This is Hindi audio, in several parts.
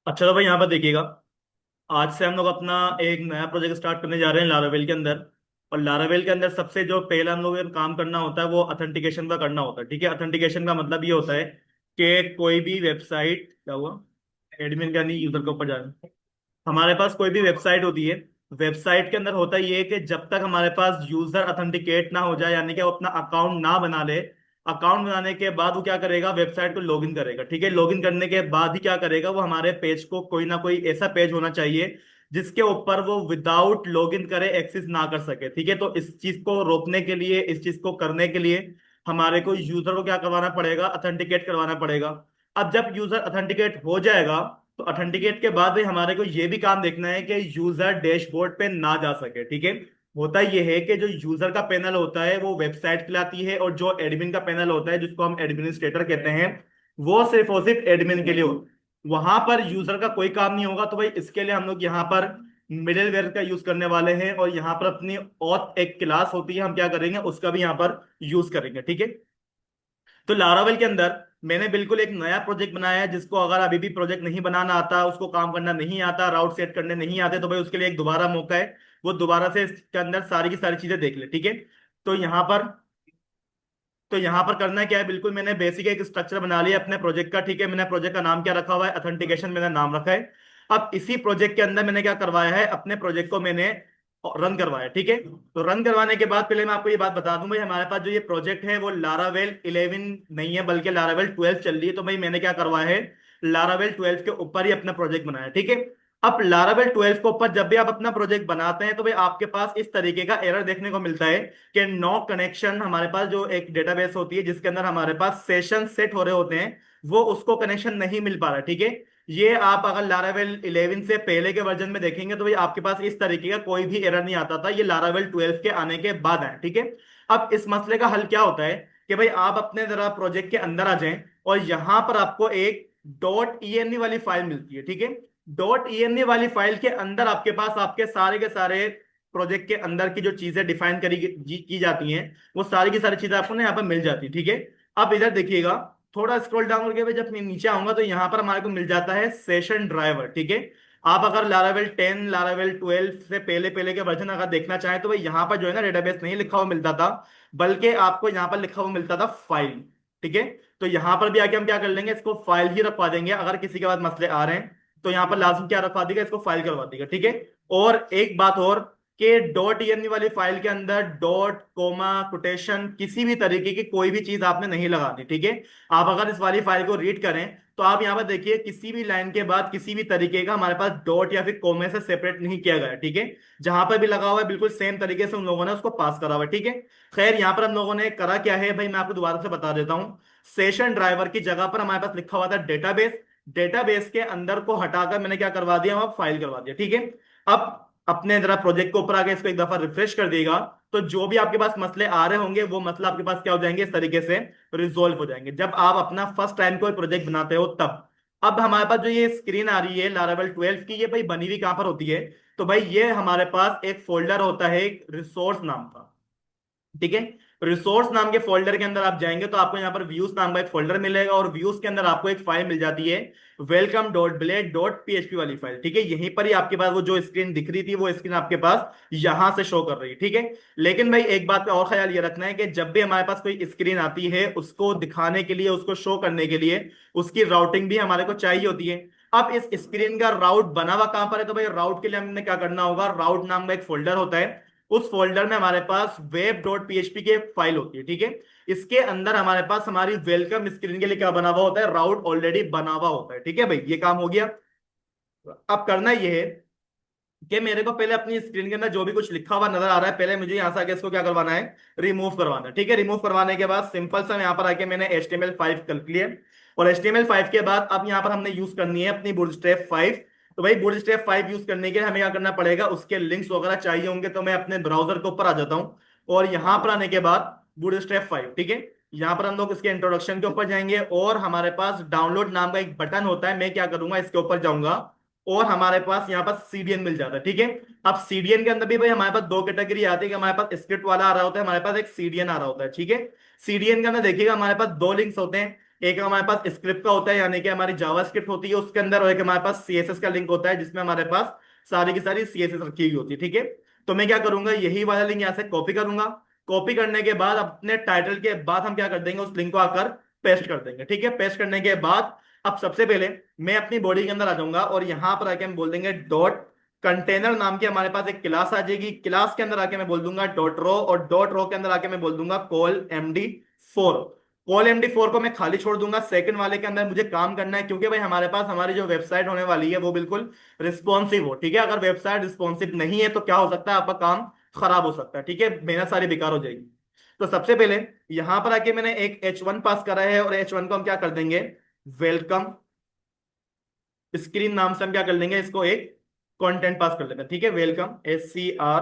अच्छा तो भाई यहाँ पर देखिएगा। आज से हम लोग अपना एक नया प्रोजेक्ट स्टार्ट करने जा रहे हैं लारावेल के अंदर। और लारावेल के अंदर सबसे जो पहला हम लोग को काम करना होता है वो अथेंटिकेशन का करना होता है। ठीक है, अथेंटिकेशन का मतलब ये होता है कि कोई भी वेबसाइट, क्या हुआ, एडमिन का नहीं, यूजर के ऊपर जा रहे हैं। हमारे पास कोई भी वेबसाइट होती है, वेबसाइट के अंदर होता ये है कि जब तक हमारे पास यूजर अथेंटिकेट ना हो जाए, यानी कि वो अपना अकाउंट ना बना ले, अकाउंट बनाने के बाद वो क्या करेगा, वेबसाइट को लॉगिन करेगा। ठीक है, लॉगिन करने के बाद ही क्या करेगा, वो हमारे पेज को, कोई ना कोई ऐसा पेज होना चाहिए जिसके ऊपर वो विदाउट लॉगिन करे एक्सेस ना कर सके। ठीक है, तो इस चीज को रोकने के लिए, इस चीज को करने के लिए हमारे को यूजर को क्या करवाना पड़ेगा, अथेंटिकेट करवाना पड़ेगा। अब जब यूजर अथेंटिकेट हो जाएगा तो अथेंटिकेट के बाद भी हमारे को ये भी काम देखना है कि यूजर डैशबोर्ड पे ना जा सके। ठीक है, होता यह है कि जो यूजर का पैनल होता है वो वेबसाइट कहलाती है, और जो एडमिन का पैनल होता है जिसको हम एडमिनिस्ट्रेटर कहते हैं, वो सिर्फ और सिर्फ एडमिन के लिए हो। वहां पर यूजर का कोई काम नहीं होगा। तो भाई इसके लिए हम लोग यहाँ पर मिडिलवेयर का यूज करने वाले हैं, और यहाँ पर अपनी ऑथ एक क्लास होती है, हम क्या करेंगे, उसका भी यहाँ पर यूज करेंगे। ठीक है, तो लारावेल के अंदर मैंने बिल्कुल एक नया प्रोजेक्ट बनाया है, जिसको अगर अभी भी प्रोजेक्ट नहीं बनाना आता, उसको काम करना नहीं आता, राउट सेट करने नहीं आते, तो भाई उसके लिए एक दोबारा मौका है। वो दोबारा से इसके अंदर सारी की सारी चीजें देख ले। ठीक है, तो यहाँ पर तो यहाँ पर करना क्या है, बिल्कुल मैंने बेसिक एक स्ट्रक्चर बना लिया अपने प्रोजेक्ट का। ठीक है, मैंने प्रोजेक्ट का नाम क्या रखा हुआ है, अथेंटिकेशन मैंने नाम रखा है। अब इसी प्रोजेक्ट के अंदर मैंने क्या करवाया है, अपने प्रोजेक्ट को मैंने रन करवाया। ठीक है, तो रन करवाने के बाद पहले मैं आपको ये बात बता दूं, भाई हमारे पास जो ये प्रोजेक्ट है वो लारावेल 11 नहीं है, बल्कि लारावेल 12 चल रही है। तो भाई मैंने क्या करवाया है, लारावेल 12 के ऊपर ही अपना प्रोजेक्ट बनाया। ठीक है, अब लारावेल 12 के ऊपर जब भी आप अपना प्रोजेक्ट बनाते हैं तो भाई आपके पास इस तरीके का एरर देखने को मिलता है कि नो कनेक्शन। हमारे पास जो एक डेटाबेस होती है जिसके अंदर हमारे पास सेशन सेट हो रहे होते हैं, वो उसको कनेक्शन नहीं मिल पा रहा। ठीक है, ये आप अगर लारावेल 11 से पहले के वर्जन में देखेंगे तो भाई आपके पास इस तरीके का कोई भी एरर नहीं आता था, ये लारावेल 12 के आने के बाद आए। ठीक है, अब इस मसले का हल क्या होता है कि भाई आप अपने जरा प्रोजेक्ट के अंदर आ जाएं, और यहां पर आपको एक डॉट ई वाली फाइल मिलती है। ठीक है, डॉट ई वाली फाइल के अंदर आपके पास आपके सारे के सारे प्रोजेक्ट के अंदर की जो चीजें डिफाइन की जाती हैं, वो सारी की सारी चीजें आपको ना यहाँ पर मिल जाती है। ठीक है, अब इधर देखिएगा, थोड़ा स्क्रॉल डाउन करके जब मैं नीचे आऊंगा तो यहाँ पर हमारे को मिल जाता है सेशन ड्राइवर। ठीक है, आप अगर लारावेल 10, लारावेल 12 से पहले पहले के वर्जन अगर देखना चाहें तो भाई यहाँ पर जो है ना, डेटाबेस नहीं लिखा हुआ मिलता था, बल्कि आपको यहाँ पर लिखा हुआ मिलता था फाइल। ठीक है, तो यहाँ पर भी आके हम क्या कर लेंगे, इसको फाइल ही रखवा देंगे। अगर किसी के पास मसले आ रहे हैं तो यहाँ पर लाजम क्या रखवा देगा, इसको फाइल करवा देगा। ठीक है, और एक बात और, कि डॉट ई वाली फाइल के अंदर डॉट, कोमा, कोटेशन, किसी भी तरीके की कोई भी चीज आपने नहीं लगानी। ठीक है, आप अगर इस वाली फाइल को रीड करें तो आप यहाँ पर देखिए, किसी भी लाइन के बाद किसी भी तरीके का हमारे पास डॉट या फिर कोमे से सेपरेट नहीं किया गया है। ठीक है, जहां पर भी लगा हुआ है बिल्कुल सेम तरीके से उन लोगों ने उसको पास करा हुआ है। ठीक है, खैर यहाँ पर हम लोगों ने करा क्या है भाई, मैं आपको दोबारा से बता देता हूँ। सेशन ड्राइवर की जगह पर हमारे पास लिखा हुआ था डेटाबेस, डेटाबेस के अंदर को हटाकर मैंने क्या करवा दिया, वहां फाइल करवा दिया। ठीक है, अब अपने जरा प्रोजेक्ट के ऊपर आके इसको एक दफा रिफ्रेश कर दिएगा, तो जो भी आपके पास मसले आ रहे होंगे वो मसला आपके पास क्या हो जाएंगे, इस तरीके से रिजोल्व हो जाएंगे, जब आप अपना फर्स्ट टाइम कोई प्रोजेक्ट बनाते हो तब। अब हमारे पास जो ये स्क्रीन आ रही है लारावेल 12 की, ये भाई बनी हुई कहां पर होती है, तो भाई ये हमारे पास एक फोल्डर होता है, एक रिसोर्स नाम का। ठीक है, रिसोर्स नाम के फोल्डर के अंदर आप जाएंगे तो आपको यहाँ पर व्यूज नाम का एक फोल्डर मिलेगा, और व्यूज के अंदर आपको एक फाइल मिल जाती है, welcome dot blade dot PHP वाली फाइल। ठीक है, यहीं पर ही आपके पास वो जो स्क्रीन दिख रही थी वो स्क्रीन आपके पास यहां से शो कर रही है। ठीक है, लेकिन भाई एक बात पे और ख्याल ये रखना है कि जब भी हमारे पास कोई स्क्रीन आती है, उसको दिखाने के लिए, उसको शो करने के लिए उसकी राउटिंग भी हमारे को चाहिए होती है। अब इस स्क्रीन का राउट बना हुआ कहां पर है, तो भाई राउट के लिए हमने क्या करना होगा, राउट नाम का एक फोल्डर होता है, उस फोल्डर में हमारे पास वेब डॉट पीएचपी की एक फाइल होती है। ठीक है, इसके अंदर हमारे पास हमारी वेलकम स्क्रीन के लिए क्या बना हुआ होता है, राउट ऑलरेडी बना हुआ होता है। ठीक है भाई, ये काम हो गया। अब करना ये है कि मेरे को पहले अपनी स्क्रीन के अंदर जो भी कुछ लिखा हुआ नजर आ रहा है, पहले मुझे यहां से आके इसको क्या करवाना है, रिमूव करवाना है। ठीक है, रिमूव करवाने के बाद सिंपल सा यहाँ पर आके मैंने HTML5 कर लिया, और HTML5 के बाद अब यहाँ पर हमने यूज करनी है अपनी बूटस्ट्रैप 5। तो भाई बूटस्ट्रैप 5 यूज करने के लिए हमें क्या करना पड़ेगा, उसके लिंक्स वगैरह चाहिए होंगे, तो मैं अपने ब्राउजर के ऊपर आ जाता हूँ, और यहाँ पर आने के बाद बूटस्ट्रैप 5, ठीक है, यहाँ पर हम लोग इसके इंट्रोडक्शन के ऊपर जाएंगे, और हमारे पास डाउनलोड नाम का एक बटन होता है, मैं क्या करूंगा, इसके ऊपर जाऊंगा, और हमारे पास यहाँ पर सीडीएन मिल जाता है। ठीक है, अब सीडीएन के अंदर भी भाई हमारे पास दो कैटेगरी आती है, कि हमारे पास स्क्रिप्ट वाला आ रहा होता है, हमारे पास एक सीडीएन आ रहा होता है। ठीक है, सीडीएन के अंदर देखिएगा हमारे पास दो लिंक्स होते हैं, एक हमारे पास स्क्रिप्ट का होता है, यानी कि हमारी जावा स्क्रिप्ट होती है उसके अंदर, और एक हमारे पास सीएसएस का लिंक होता है जिसमें हमारे पास सारी की सारी सीएसएस रखी हुई होती है। ठीक है, तो मैं क्या करूंगा, यही वाला लिंक यहाँ से कॉपी करूंगा। कॉपी करने के बाद अपने टाइटल के बाद हम क्या कर देंगे, उस लिंक को आकर पेस्ट कर देंगे। ठीक है, पेस्ट करने के बाद अब सबसे पहले मैं अपनी बॉडी के अंदर आ जाऊंगा और यहां पर आके हम बोल देंगे डॉट कंटेनर नाम की हमारे पास एक क्लास आ जाएगी। क्लास के अंदर आके मैं बोल दूंगा डॉट रो, और डॉट रो के अंदर आके मैं बोल दूंगा कॉल MD4। कॉल MD4 को मैं खाली छोड़ दूंगा। सेकंड वाले के अंदर मुझे काम करना है, क्योंकि भाई हमारे पास हमारी जो वेबसाइट होने वाली है वो बिल्कुल रिस्पॉन्सिव हो। ठीक है, अगर वेबसाइट रिस्पॉन्सिव नहीं है तो क्या हो सकता है, आपका काम खराब हो सकता है। ठीक है, मेहनत सारी बेकार हो जाएगी। तो सबसे पहले यहां पर आके मैंने एक H1 पास करा है, और H1 को हम क्या कर देंगे, वेलकम स्क्रीन नाम से हम क्या कर लेंगे, इसको एक कंटेंट पास कर लेते हैं। ठीक है, वेलकम SCR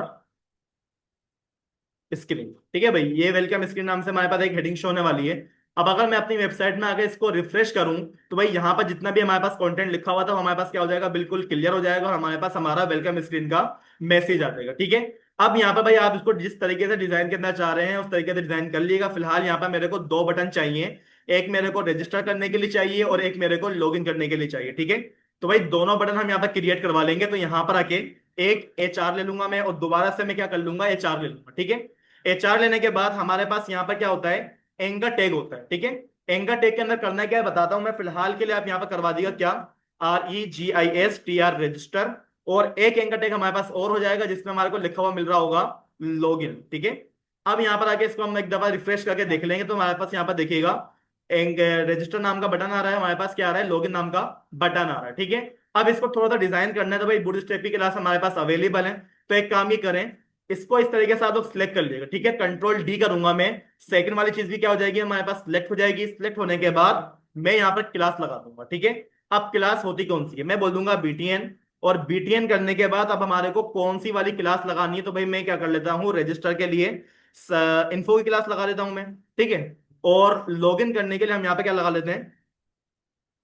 स्क्रीन। ठीक है भाई, ये वेलकम स्क्रीन नाम से हमारे पास एक हेडिंग शो होने वाली है। अब अगर मैं अपनी वेबसाइट में आगे इसको रिफ्रेश करूं तो भाई यहाँ पर जितना भी हमारे पास कंटेंट लिखा हुआ था वो हमारे पास क्या हो जाएगा, बिल्कुल क्लियर हो जाएगा, और हमारे पास हमारा वेलकम स्क्रीन का मैसेज आ जाएगा। ठीक है, अब यहाँ पर भाई आप इसको जिस तरीके से डिजाइन करना चाह रहे हैं उस तरीके से डिजाइन कर लीजिएगा। फिलहाल यहाँ पर मेरे को दो बटन चाहिए, एक मेरे को रजिस्टर करने के लिए चाहिए और एक मेरे को लॉग इन करने के लिए चाहिए। ठीक है, तो भाई दोनों बटन हम यहाँ पर क्रिएट करवा लेंगे। तो यहाँ पर आके एक HR ले लूंगा मैं, और दोबारा से मैं क्या कर लूंगा, HR ले लूंगा। ठीक है, HR लेने के बाद हमारे पास यहाँ पर क्या होता है, एंकर टैग होता है। ठीक है, एंकर टैग के अंदर करना क्या है बताता हूं मैं फिलहाल के लिए। आप यहाँ पर करवा दिएगा क्या, REGISTR रजिस्टर, और एक एंकर टैग हमारे पास और हो जाएगा जिसमें हमारे को लिखा हुआ मिल रहा होगा लॉगिन। ठीक है, अब यहाँ पर आके इसको हम एक दफा रिफ्रेश करके देख लेंगे तो हमारे पास यहाँ पर देखिएगा एक रजिस्टर नाम का बटन आ रहा है, हमारे पास क्या आ रहा है, लॉगिन नाम का बटन आ रहा है। ठीक है, अब इसको थोड़ा सा डिजाइन करना है, तो भाई बूटस्ट्रैप की क्लास हमारे पास अवेलेबल है। तो एक काम ये करें, इसको इस तरीके से आप लोग सिलेक्ट कर लीजिएगा। ठीक है, Ctrl D करूंगा मैं, सेकंड वाली चीज भी क्या हो जाएगी, हमारे पास सिलेक्ट हो जाएगी। सिलेक्ट होने के बाद मैं यहाँ पर क्लास लगा दूंगा। ठीक है, अब क्लास होती कौन सी है, मैं बोल दूंगा BTN, और BTN करने के बाद अब हमारे को कौन सी वाली क्लास लगानी है, तो भाई मैं क्या कर लेता हूँ, रजिस्टर के लिए इन्फो की क्लास लगा देता हूं मैं। ठीक है, और लॉगिन करने के लिए हम यहाँ पे क्या लगा लेते हैं,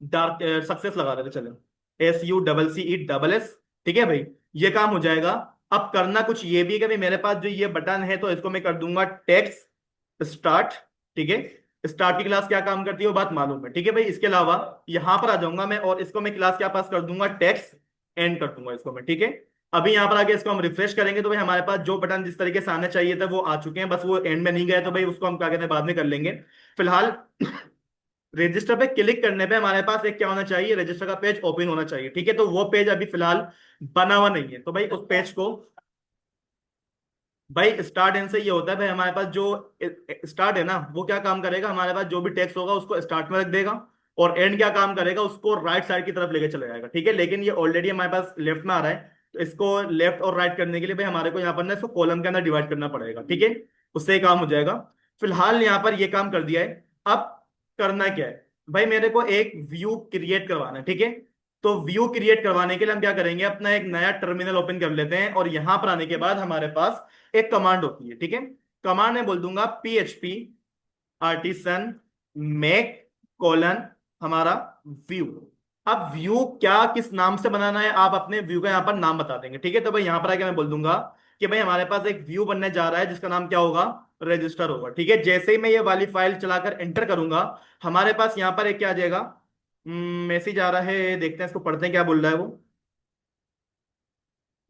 डार्क सक्सेस लगा देते, चलो SUCCESS। ठीक है भाई, ये काम हो जाएगा। अब करना कुछ ये भी है कि भाई मेरे पास जो ये बटन है तो इसको मैं कर दूंगा टेक्स्ट स्टार्ट। ठीक है, स्टार्ट की क्लास क्या काम करती है वो बात मालूम है। ठीक है भाई, इसके अलावा यहां पर आ जाऊंगा मैं, और इसको मैं क्लास क्या पास कर दूंगा, टेक्स्ट एंड कर दूंगा इसको मैं। ठीक है, अभी यहां पर आके इसको हम रिफ्रेश करेंगे तो भाई हमारे पास जो बटन जिस तरीके से आने चाहिए थे वो आ चुके हैं, बस वो एंड में नहीं गए, तो भाई उसको हम क्या कहते हैं बाद में कर लेंगे। फिलहाल रजिस्टर पे क्लिक करने पे हमारे पास एक क्या होना चाहिए, रजिस्टर का पेज ओपन होना चाहिए। ठीक है, तो वो पेज अभी फिलहाल बना हुआ नहीं है, तो भाई उस पेज को, भाई स्टार्ट एंड से ये होता है भाई हमारे पास जो स्टार्ट है ना वो क्या काम करेगा, हमारे पास जो भी टेक्स्ट होगा उसको स्टार्ट में रख देगा, और एंड क्या काम करेगा, उसको राइट साइड की तरफ लेके चले जाएगा। ठीक है, लेकिन ये ऑलरेडी हमारे पास लेफ्ट में आ रहा है, तो इसको लेफ्ट और राइट करने के लिए भाई हमारे को यहाँ पर ना इसको कॉलम के अंदर डिवाइड करना पड़ेगा। ठीक है, उससे ये काम हो जाएगा। फिलहाल यहाँ पर ये काम कर दिया है। अब करना क्या है भाई, मेरे को एक व्यू क्रिएट करवाना है। ठीक है, तो व्यू क्रिएट करवाने के लिए हम क्या करेंगे, अपना एक नया टर्मिनल ओपन कर लेते हैं, और यहां पर आने के बाद हमारे पास एक कमांड होती है। ठीक है, कमांड में बोल दूंगा PHP आर्टिसन मेक कोलन हमारा व्यू। अब व्यू क्या किस नाम से बनाना है, आप अपने व्यू का यहाँ पर नाम बता देंगे। ठीक है, तो भाई यहाँ पर आके मैं बोल दूंगा कि भाई हमारे पास एक व्यू बनने जा रहा है जिसका नाम क्या होगा, रजिस्टर होगा। ठीक है, जैसे ही मैं ये वाली फाइल चलाकर एंटर करूंगा हमारे पास यहाँ पर एक क्या आ जाएगा, मैसेज आ रहा है, देखते हैं इसको पढ़ते हैं क्या बोल रहा है वो।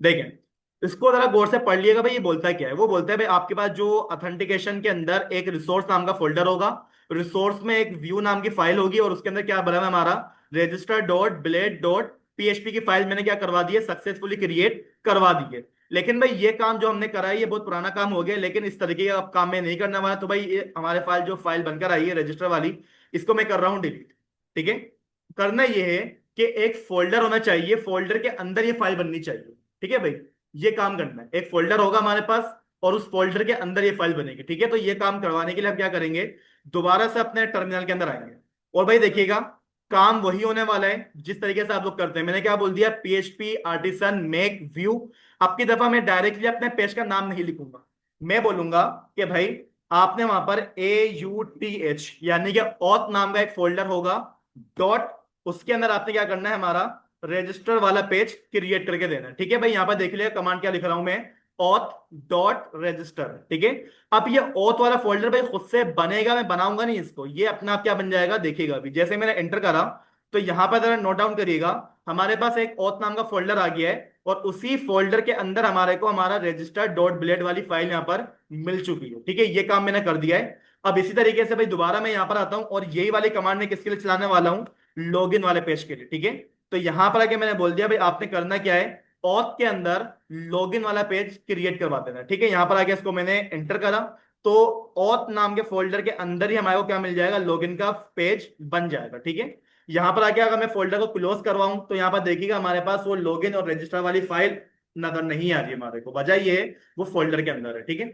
देखें, इसको जरा गौर से पढ़ लिएगा भाई, ये बोलता है क्या है, वो बोलता है भाई आपके पास जो ऑथेंटिकेशन के अंदर एक रिसोर्स नाम का फोल्डर होगा, रिसोर्स में एक व्यू नाम की फाइल होगी, और उसके अंदर क्या बना है हमारा register.blade.php की फाइल मैंने क्या करवा दी है, सक्सेसफुली क्रिएट करवा दी है। लेकिन भाई ये काम जो हमने करा है ये बहुत पुराना काम हो गया, लेकिन इस तरीके का अब काम मैं नहीं करने वाला। तो भाई ये हमारे फाइल जो फाइल बनकर आई है रजिस्टर वाली, इसको मैं कर रहा हूँ डिलीट। ठीक है, करना ये है कि एक फोल्डर होना चाहिए, फोल्डर के अंदर ये फाइल बननी चाहिए। ठीक है भाई, ये काम करना है, एक फोल्डर होगा हमारे पास और उस फोल्डर के अंदर ये फाइल बनेगी। ठीक है, तो ये काम करवाने के लिए हम क्या करेंगे, दोबारा से अपने टर्मिनल के अंदर आएंगे, और भाई देखिएगा काम वही होने वाला है जिस तरीके से आप लोग करते हैं। मैंने क्या बोल दिया, PHP आर्टिसन मेक व्यू। अब की दफा मैं डायरेक्टली अपने पेज का नाम नहीं लिखूंगा, मैं बोलूंगा कि भाई आपने वहां पर AUTH यानी कि ऑथ नाम का एक फोल्डर होगा, डॉट, उसके अंदर आपने क्या करना है, हमारा रजिस्टर वाला पेज क्रिएट करके देना है। ठीक है भाई, यहां पर देख लिया कमांड क्या लिख रहा हूं मैं, ऑथ डॉट रजिस्टर। ठीक है, अब ये ऑथ वाला फोल्डर भाई खुद से बनेगा, मैं बनाऊंगा नहीं इसको, ये अपना आप क्या बन जाएगा देखिएगा अभी। जैसे मैंने एंटर करा तो यहां पर जरा नोट डाउन करिएगा, हमारे पास एक ऑथ नाम का फोल्डर आ गया है और उसी फोल्डर के अंदर हमारे को हमारा रजिस्टर डॉट ब्लेड वाली फाइल यहाँ पर मिल चुकी है। ठीक है, ये काम मैंने कर दिया है। अब इसी तरीके से भाई दोबारा मैं यहाँ पर आता हूँ और यही वाली कमांड मैं किसके लिए चलाने वाला हूँ, लॉगिन वाले पेज के लिए। ठीक है, तो यहां पर आके मैंने बोल दिया भाई आपने करना क्या है, ऑथ के अंदर लॉगिन वाला पेज क्रिएट करवा देना। ठीक है, यहां पर आके इसको मैंने एंटर करा तो ऑथ नाम के फोल्डर के अंदर ही हमारे को क्या मिल जाएगा, लॉगिन का पेज बन जाएगा। ठीक है, यहां पर आके अगर मैं फोल्डर को क्लोज करवाऊं तो यहां पर देखिएगा हमारे पास वो लॉगिन और रजिस्टर वाली फाइल नजर नहीं आ रही हमारे को, वजह ये है वो फोल्डर के अंदर है। ठीक है,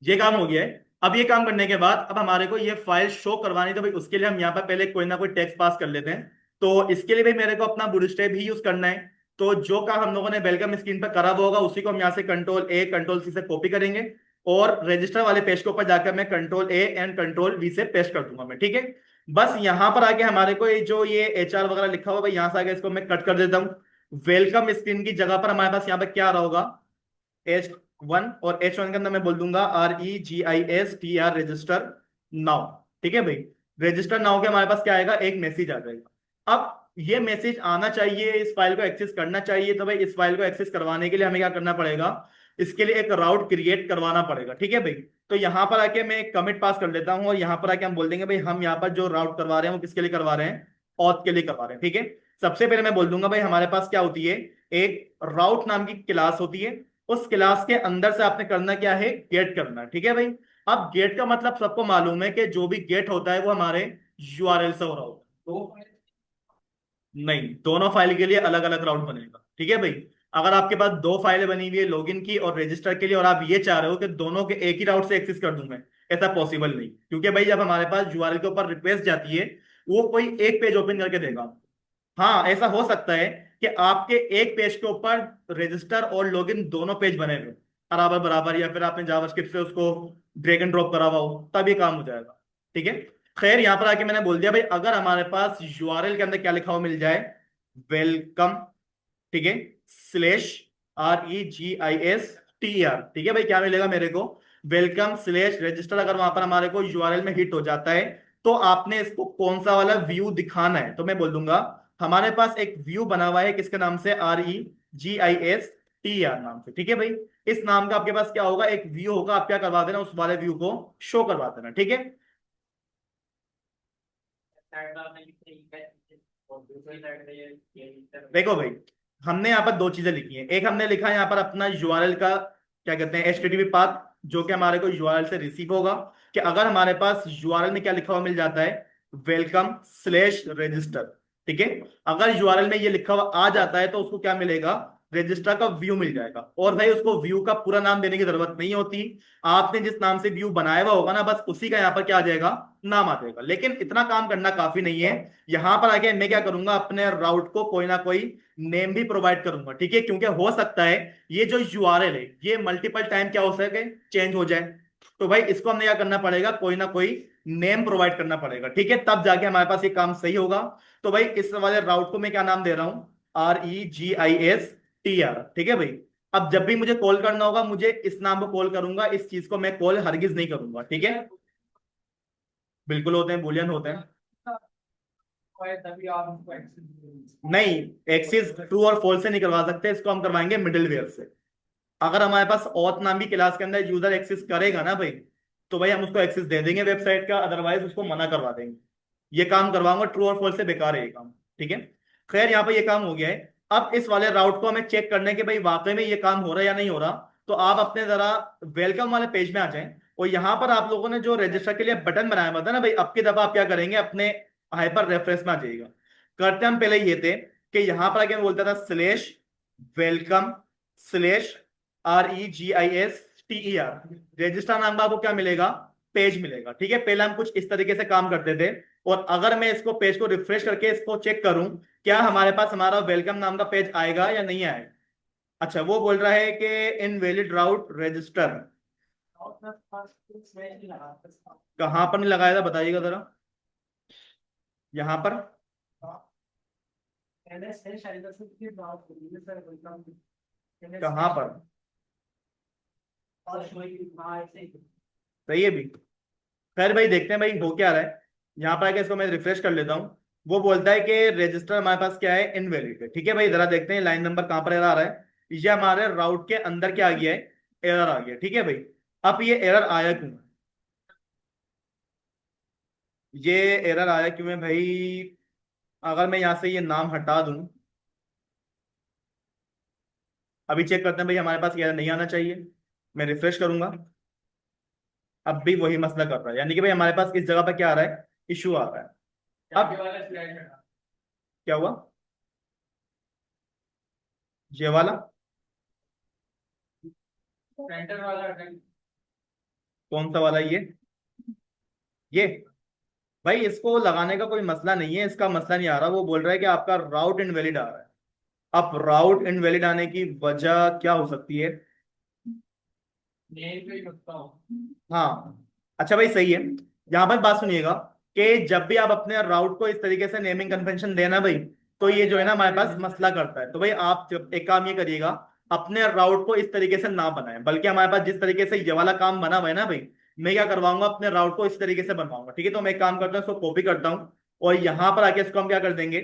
ये काम हो गया है। अब ये काम करने के बाद अब हमारे को ये फाइल शो करवानी, तो भाई उसके लिए हम यहाँ पर पहले कोई ना कोई टेक्स्ट पास कर लेते हैं। तो इसके लिए भाई मेरे को अपना बूटस्ट्रैप ही यूज करना है। तो जो काम हम लोगों ने वेलकम स्क्रीन पर करा हुआ होगा उसी को हम यहाँ से कंट्रोल ए कंट्रोल सी से कॉपी करेंगे और रजिस्टर वाले पेज के ऊपर जाकर मैं control A and control we से पेस्ट कर दूंगा मैं। ठीक है, बस यहां पर आके हमारे को ये जो ये HR वगैरह लिखा हुआ है भाई यहाँ से आगे इसको मैं कट कर देता हूँ। वेलकम स्क्रीन की जगह पर हमारे पास यहाँ पे क्या आ रहा होगा, H1, और H1 के अंदर मैं बोल दूंगा REGISTR रजिस्टर नाउ। ठीक है भाई, रजिस्टर नाउ के हमारे पास क्या आएगा, एक मैसेज आ जाएगा। अब ये मैसेज आना चाहिए, इस फाइल को एक्सेस करना चाहिए, तो भाई इस फाइल को एक्सेस करवाने के लिए हमें क्या करना पड़ेगा, इसके लिए एक राउट क्रिएट करवाना पड़ेगा। ठीक है भाई, तो यहां पर आके मैं एक कमिट पास कर लेता हूं और यहां पर आके हम बोल देंगे भाई हम यहाँ पर जो राउट करवा रहे हैं वो किसके लिए करवा रहे हैं, ऑथ के लिए करवा रहे हैं। ठीक है, सबसे पहले मैं बोल दूंगा भाई हमारे पास क्या होती है, एक राउट नाम की क्लास होती है, उस क्लास के अंदर से आपने करना क्या है, गेट करना है। ठीक है भाई, अब गेट का मतलब सबको मालूम है कि जो भी गेट होता है वो हमारे URL से हो रहा होता है। तो नहीं, दोनों फाइल के लिए अलग अलग राउट बनेगा। ठीक है भाई, अगर आपके पास दो फाइलें बनी हुई है लॉगिन की और रजिस्टर के लिए और आप ये चाह रहे हो कि दोनों के एक ही राउट से एक्सेस कर दूं मैं, ऐसा पॉसिबल नहीं, क्योंकि भाई जब हमारे पास URL के ऊपर रिक्वेस्ट जाती है वो कोई एक पेज ओपन करके देगा। हाँ, ऐसा हो सकता है कि आपके एक पेज के ऊपर रजिस्टर और लॉगिन दोनों पेज बने हुए बराबर बराबर, या फिर आपने जावास्क्रिप्ट से उसको ड्रैग एंड ड्रॉप करा हुआ हो, तब ये काम हो जाएगा। ठीक है, खैर यहां पर आके मैंने बोल दिया भाई अगर हमारे पास URL के अंदर क्या लिखा हुआ मिल जाए, वेलकम, ठीक है, स्लैश REGISTR। ठीक है भाई, क्या मिलेगा मेरे को, वेलकम स्लैश रजिस्टर, अगर वहां पर हमारे को URL में हिट हो जाता है तो आपने इसको कौन सा वाला व्यू दिखाना है, तो मैं बोल दूंगा हमारे पास एक व्यू बना हुआ है किसके नाम से, REGISTR नाम से। ठीक है भाई, इस नाम का आपके पास क्या होगा, एक व्यू होगा, आप क्या करवा देना, उस वाले व्यू को शो करवा देना। ठीक है, देखो भाई हमने यहाँ पर दो चीजें लिखी हैं, एक हमने लिखा है यहाँ पर अपना URL का क्या कहते हैं, HTTP पाथ, जो कि हमारे को URL से रिसीव होगा, कि अगर हमारे पास URL में क्या लिखा हुआ मिल जाता है, वेलकम स्लैश रजिस्टर। ठीक है, अगर URL में ये लिखा हुआ आ जाता है तो उसको क्या मिलेगा, रजिस्टर का व्यू मिल जाएगा। और भाई उसको व्यू का पूरा नाम देने की जरूरत नहीं होती, आपने जिस नाम से व्यू बनाया हुआ होगा ना बस उसी का यहाँ पर क्या आ जाएगा, नाम आ जाएगा। लेकिन इतना काम करना काफी नहीं है, यहां पर आके मैं क्या करूंगा, अपने राउट को कोई ना कोई नेम भी प्रोवाइड करूंगा। ठीक है, क्योंकि हो सकता है ये जो URL है ये मल्टीपल टाइम क्या हो सके, चेंज हो जाए, तो भाई इसको हमने क्या करना पड़ेगा, कोई ना कोई नेम प्रोवाइड करना पड़ेगा। ठीक है, तब जाके हमारे पास ये काम सही होगा। तो भाई इस वाले राउट को मैं क्या नाम दे रहा हूं, REGISTR। ठीक है भाई, अब जब भी मुझे कॉल करना होगा मुझे इस नाम को कॉल करूंगा, इस चीज को मैं कॉल हरगिज नहीं करूंगा। ठीक है, बिल्कुल होते हैं, बुलियन होते हैं। नहीं, एक्सिस ट्रू और फॉल्स से नहीं करवा सकते, इसको हम करवाएंगे मिडिलवेयर से। अगर हमारे पास ऑथ नाम की क्लास के अंदर यूजर एक्सेस करेगा ना भाई, तो भाई हम उसको एक्सेस दे देंगे वेबसाइट का, अदरवाइज उसको मना करवा देंगे। ये काम करवाऊंगा, ट्रू और फॉल्स से बेकार है ये काम। ठीक है, खैर यहाँ पे ये काम हो गया है। अब इस वाले राउट को हमें चेक करने के भाई वाकई में ये काम हो रहा है या नहीं हो रहा, तो आप अपने जरा वेलकम वाले पेज में आ जाएं और यहाँ पर आप लोगों ने जो रजिस्टर के लिए बटन बनाया हुआ था ना भाई, अब की दफा आप क्या करेंगे, अपने हाइपर रेफरेंस में आ जाइएगा। करते हम पहले ये थे कि यहां पर आके मैं बोलता था slash welcome slash REGISTER, register नाम का आपको क्या मिलेगा, पेज मिलेगा। ठीक है, पहले हम कुछ इस तरीके से काम करते थे, और अगर मैं इसको पेज को रिफ्रेश करके इसको चेक करूं, क्या हमारे पास हमारा वेलकम नाम का पेज आएगा या नहीं आएगा। अच्छा, वो बोल रहा है कि इनवैलिड राउट रजिस्टर, कहां पर नहीं लगाया था बताइएगा जरा, यहां पर कहां पर, सही है भी। खैर भाई देखते हैं भाई हो क्या रहा है। यहाँ पर आके इसको मैं रिफ्रेश कर लेता हूँ। वो बोलता है कि रजिस्टर हमारे पास क्या है, इनवैलिड है। ठीक है भाई, जरा देखते हैं लाइन नंबर कहाँ पर एरर आ रहा है। ये हमारे राउट के अंदर क्या आ गया है, एरर आ गया। ठीक है भाई, अब ये एरर आया क्यों, ये एरर आया क्यों है भाई। अगर मैं यहाँ से ये नाम हटा दूं, अभी चेक करते हैं भाई, हमारे पास ये एरर नहीं आना चाहिए। मैं रिफ्रेश करूंगा, अब भी वही मसला कर रहा है। यानी कि भाई हमारे पास इस जगह पर क्या आ रहा है, इशू आ रहा है। अब क्या हुआ, ये वाला कौन सा वाला, ये भाई इसको लगाने का कोई मसला नहीं है, इसका मसला नहीं आ रहा। वो बोल रहा है कि आपका राउट इनवैलिड आ रहा है। अब राउट इनवैलिड आने की वजह क्या हो सकती है। हाँ, अच्छा भाई सही है। यहाँ पर बात सुनिएगा कि जब भी आप अपने राउट को इस तरीके से नेमिंग कन्वेंशन देना भाई, तो ये जो है ना हमारे पास मसला करता है। तो भाई आप एक काम ये करिएगा, अपने राउट को इस तरीके से ना बनाएं, बल्कि हमारे पास जिस तरीके से ये वाला काम बना हुआ है ना भाई, मैं क्या करवाऊंगा, अपने राउट को इस तरीके से बनवाऊंगा। ठीक है, तो मैं एक काम करता हूँ, इसको कॉपी करता हूँ और यहाँ पर आके इसको हम क्या कर देंगे,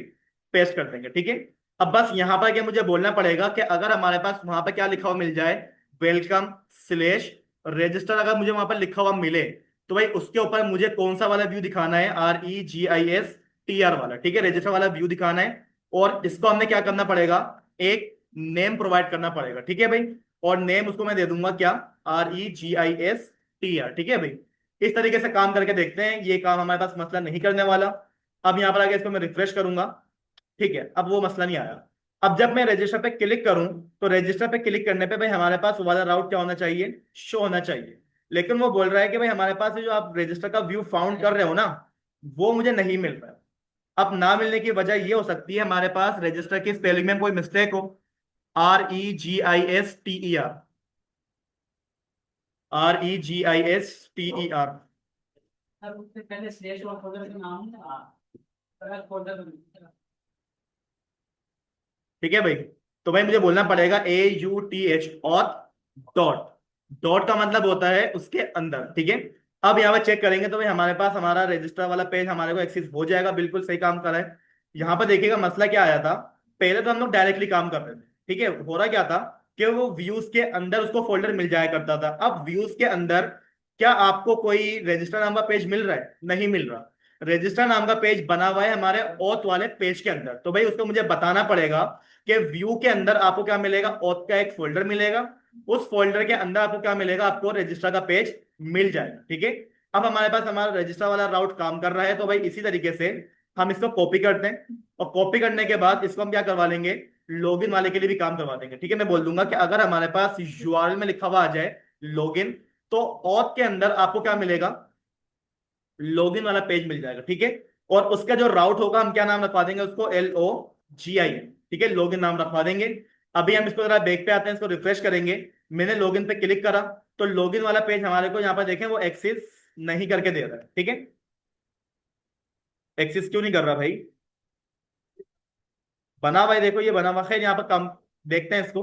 पेस्ट कर देंगे। ठीक है, अब बस यहाँ पर आके मुझे बोलना पड़ेगा कि अगर हमारे पास वहां पर क्या लिखा हुआ मिल जाए, वेलकम स्लेश रजिस्टर, अगर मुझे वहां पर लिखा हुआ मिले, तो भाई उसके ऊपर मुझे कौन सा वाला व्यू दिखाना है, REGISTR वाला। ठीक है, रजिस्टर वाला व्यू दिखाना है। और इसको हमें क्या करना पड़ेगा, एक नेम प्रोवाइड करना पड़ेगा। ठीक है भाई, और नेम उसको मैं दे दूंगा क्या, REGISTR। ठीक है भाई, इस तरीके से काम करके देखते हैं, ये काम हमारे पास मसला नहीं करने वाला। अब यहाँ पर आगे इसको मैं रिफ्रेश करूंगा। ठीक है, अब वो मसला नहीं आया। अब जब मैं रजिस्टर पे क्लिक करूं, तो रजिस्टर पे क्लिक करने पे भाई हमारे पास वो वाला राउट क्या होना चाहिए, शो होना चाहिए। लेकिन वो बोल रहा है कि भाई हमारे पास ये जो आप रजिस्टर का व्यू फाउंड कर रहे हो ना, वो मुझे नहीं मिल रहा है। अब ना मिलने की वजह ये हो सकती है हमारे पास रजिस्टर की स्पेलिंग में कोई मिस्टेक हो। REGISTER, REGISTER। ठीक है भाई, तो भाई मुझे बोलना पड़ेगा AUTH और डॉट। डॉट का मतलब होता है उसके अंदर। ठीक है, अब यहाँ पे चेक करेंगे तो भाई हमारे पास हमारा रजिस्टर वाला पेज हमारे को एक्सेस हो जाएगा, बिल्कुल सही काम कर रहा है। यहाँ पर देखिएगा मसला क्या आया था, पहले तो हम लोग डायरेक्टली काम कर रहे थे। ठीक है, हो रहा क्या था कि वो व्यूज के अंदर उसको फोल्डर मिल जाया करता था। अब व्यूज के अंदर क्या आपको कोई रजिस्टर नाम का पेज मिल रहा है, नहीं मिल रहा। रजिस्टर नाम का पेज बना हुआ है हमारे ऑथ वाले पेज के अंदर, तो भाई उसको मुझे बताना पड़ेगा कि व्यू के अंदर आपको क्या मिलेगा, ऑथ का एक फोल्डर मिलेगा। उस फोल्डर के अंदर आपको क्या मिलेगा, आपको रजिस्टर का पेज मिल जाएगा। ठीक है, अब हमारे पास हमारा रजिस्टर वाला राउट काम कर रहा है, तो भाई इसी तरीके से हम इसको कॉपी करते हैं। और कॉपी करने के बाद इसको हम क्या करवा लेंगे, लॉगिन वाले के लिए भी काम करवा देंगे। ठीक है, मैं बोल दूंगा कि अगर हमारे पास यूआरएल में लिखा हुआ आ जाए लॉगिन, तो ऑथ के अंदर आपको क्या मिलेगा, लॉगिन वाला पेज मिल जाएगा। ठीक है, और उसका जो राउट होगा हम क्या नाम रखवा देंगे उसको, LOGIN। ठीक है, लॉगिन नाम रखवा देंगे। अभी हम इसको जरा बैक पे आते हैं, इसको रिफ्रेश करेंगे। मैंने लॉगिन पे क्लिक करा, तो लॉगिन वाला पेज हमारे को यहाँ पर देखें वो एक्सेस नहीं करके दे रहा है। ठीक है, एक्सेस क्यों नहीं कर रहा भाई, बना भाई देखो ये बना हुआ। खैर यहाँ पर कम देखते हैं इसको।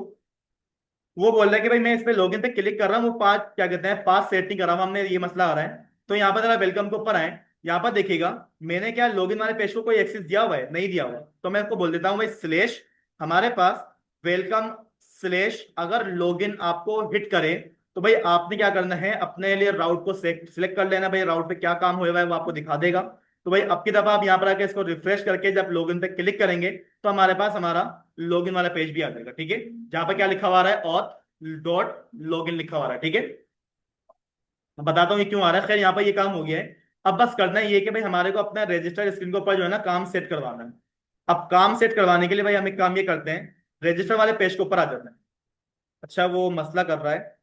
वो बोल रहा है कि भाई मैं इस पे लॉगिन पे क्लिक कर रहा हूँ, वो पास क्या कहते हैं, पास सेट नहीं कर रहा हूँ, हमने ये मसला आ रहा है। तो यहाँ पर जरा वेलकम के ऊपर आए, यहाँ पर देखिएगा मैंने क्या लॉगिन वाले पेज को कोई एक्सेस दिया हुआ है, नहीं दिया हुआ। तो मैं इसको बोल देता हूँ भाई स्लेश हमारे पास वेलकम स्लेश, अगर लॉगिन आपको हिट करे, तो भाई आपने क्या करना है, अपने लिए राउट को सिलेक्ट कर लेना। भाई राउट पे क्या काम हुआ है वो आपको दिखा देगा। तो भाई अब की दफा आप यहाँ पर आके इसको रिफ्रेश करके जब लॉगिन पे क्लिक करेंगे, तो हमारे पास हमारा लॉगिन वाला पेज भी आ जाएगा। ठीक है, जहां पर क्या लिखा हुआ आ रहा है, ऑथ डॉट लॉगिन लिखा हुआ आ रहा है। ठीक है, मैं बताता हूँ ये क्यों आ रहा है। खैर यहाँ पर ये काम हो गया है। अब बस करना ही है कि भाई हमारे को अपना रजिस्टर स्क्रीन के ऊपर जो है ना काम सेट करवाना है। अब काम सेट करवाने के लिए भाई हम एक काम ये करते हैं, रजिस्टर वाले पेज के ऊपर आ जाते हैं। अच्छा वो मसला कर रहा है,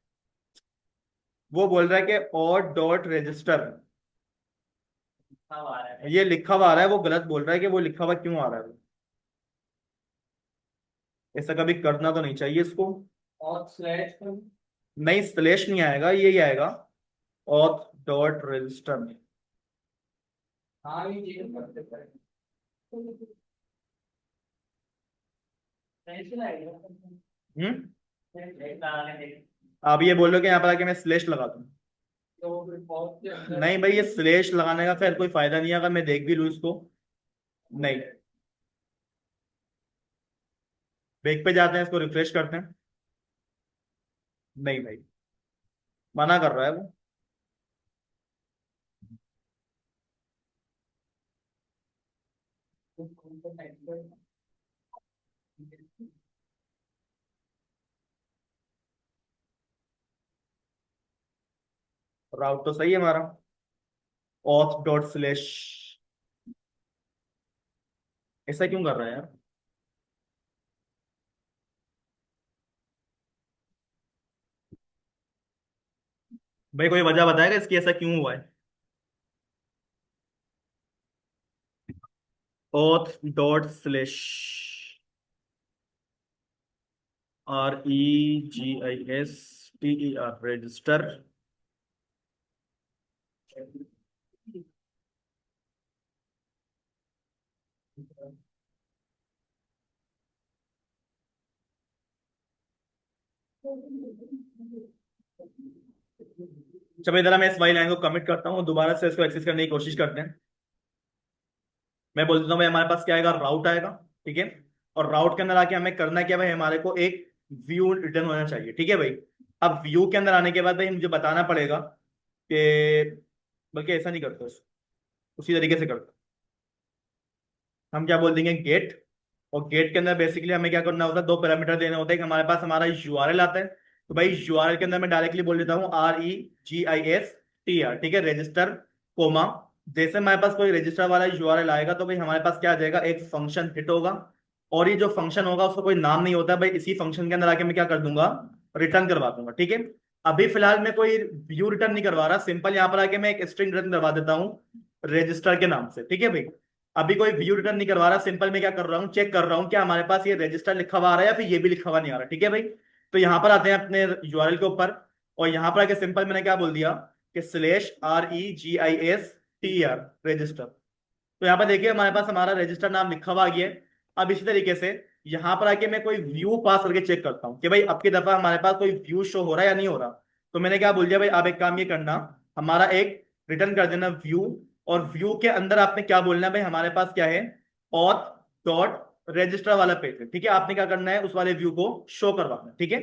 वो बोल रहा है कि और डॉट रजिस्टर, ये लिखा हुआ आ रहा है, वो गलत बोल रहा है कि वो लिखा हुआ क्यों आ रहा है। ऐसा कभी करना तो नहीं चाहिए इसको। और स्लैश नहीं, स्लैश नहीं आएगा, यही आएगा ऑथ डॉट रजिस्टर में। हाँ ये चीज करते हम्म आप ये बोल रहे हो कि यहाँ पर आके मैं स्लेश लगा दूं? नहीं भाई, ये स्लेश लगाने का खैर कोई फायदा नहीं है अगर मैं देख भी लूँ इसको। नहीं। बैक पे जाते हैं, इसको रिफ्रेश करते हैं। नहीं भाई, मना कर रहा है वो। राउट तो सही है हमारा, ऑथ डॉट स्लेश। ऐसा क्यों कर रहा है यार? भाई कोई वजह बताएगा इसकी, ऐसा क्यों हुआ है? Auth dot slash, REGISTER, register. चलो इधर मैं इस वाली लाइन को कमिट करता हूँ, दोबारा से इसको एक्सेस करने की कोशिश करते हैं। मैं बोल देता हूँ भाई हमारे पास क्या आएगा, राउट आएगा। ठीक है। और राउट के अंदर आके हमें करना क्या भाई, हमारे को एक व्यू रिटर्न होना चाहिए। ठीक है भाई। अब व्यू के अंदर आने के बाद भाई मुझे बताना पड़ेगा कि, बल्कि ऐसा नहीं करते, उसी तरीके से करते, हम क्या बोल देंगे, गेट। और गेट के अंदर बेसिकली हमें क्या करना होता है, दो पैरामीटर देने होते हैं। कि हमारे पास हमारा यूआरएल आता है, तो भाई यूआरएल के अंदर मैं डायरेक्टली बोल देता हूँ REGISTR। ठीक है, रजिस्टर, कोमा। जैसे हमारे पास कोई रजिस्टर वाला यूआरएल आएगा तो भाई हमारे पास क्या आ जाएगा, एक फंक्शन हिट होगा। और ये जो फंक्शन होगा उसका कोई नाम नहीं होता भाई, इसी फंक्शन के अंदर आके मैं क्या कर दूंगा, रिटर्न करवा दूंगा। ठीक है। अभी फिलहाल मैं कोई व्यू रिटर्न नहीं करवा रहा, सिंपल यहाँ पर आके मैं एक स्ट्रिंग रिटर्न करवा देता हूँ रजिस्टर के नाम से। ठीक है भाई। अभी कोई व्यू रिटर्न नहीं करवा रहा, सिंपल मैं क्या कर रहा हूँ, चेक कर रहा हूँ क्या हमारे पास ये रजिस्टर लिखा हुआ आ रहा है या फिर ये भी लिखा हुआ नहीं आ रहा। ठीक है भाई। तो यहाँ पर आते हैं अपने यूआरएल के ऊपर, और यहाँ पर आके सिंपल मैंने क्या बोल दिया कि /REGISTR रजिस्टर। तो यहाँ पर देखिए हमारे पास हमारा रजिस्टर नाम लिखा हुआ आ गया है। अब इसी तरीके से यहाँ पर आके मैं कोई व्यू पास करके चेक करता हूँ कि भाई अब की दफा हमारे पास कोई व्यू शो हो रहा है या नहीं हो रहा। तो मैंने क्या बोल दिया भाई, आप एक काम ये करना, हमारा एक रिटर्न कर देना व्यू। और व्यू के अंदर आपने क्या बोलना है भाई, हमारे पास क्या है, ऑथ डॉट रजिस्टर वाला पेज है। ठीक है, आपने क्या करना है, उस वाले व्यू को शो करवाना है। ठीक है।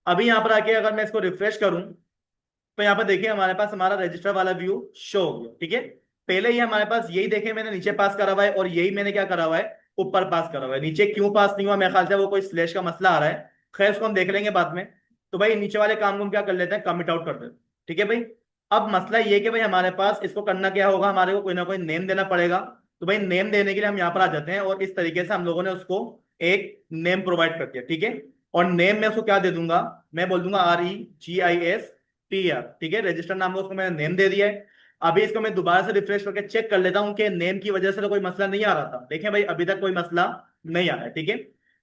अभी यहाँ पर आके अगर मैं इसको रिफ्रेश करूं, तो यहाँ पर देखिए हमारे पास हमारा रजिस्टर वाला व्यू शो हो गया। ठीक है। पहले ही हमारे पास यही देखे मैंने नीचे पास करा हुआ है, और यही मैंने क्या करा हुआ है, ऊपर पास करा हुआ है। नीचे क्यों पास नहीं हुआ, मेरे ख्याल से वो कोई स्लैश का मसला आ रहा है, खैर उसको हम देख लेंगे बाद में। तो भाई नीचे वाले काम को हम क्या कर लेते हैं, कमिट आउट कर देते हैं। ठीक है भाई। अब मसला ये कि भाई हमारे पास इसको करना क्या होगा, हमारे को कोई ना कोई नेम देना पड़ेगा। तो भाई नेम देने के लिए हम यहाँ पर आ जाते हैं, और इस तरीके से हम लोगों ने उसको एक नेम प्रोवाइड कर दिया। ठीक है। और नेम में उसको क्या दे दूंगा, मैं बोल दूंगा REGISTR। ठीक है, रजिस्टर नाम को उसको मैंने नेम दे दिया है। अभी इसको मैं दोबारा से रिफ्रेश करके चेक कर लेता हूँ कि नेम की वजह से तो कोई मसला नहीं आ रहा था। देखें भाई अभी तक कोई मसला नहीं आ रहा है। ठीक है।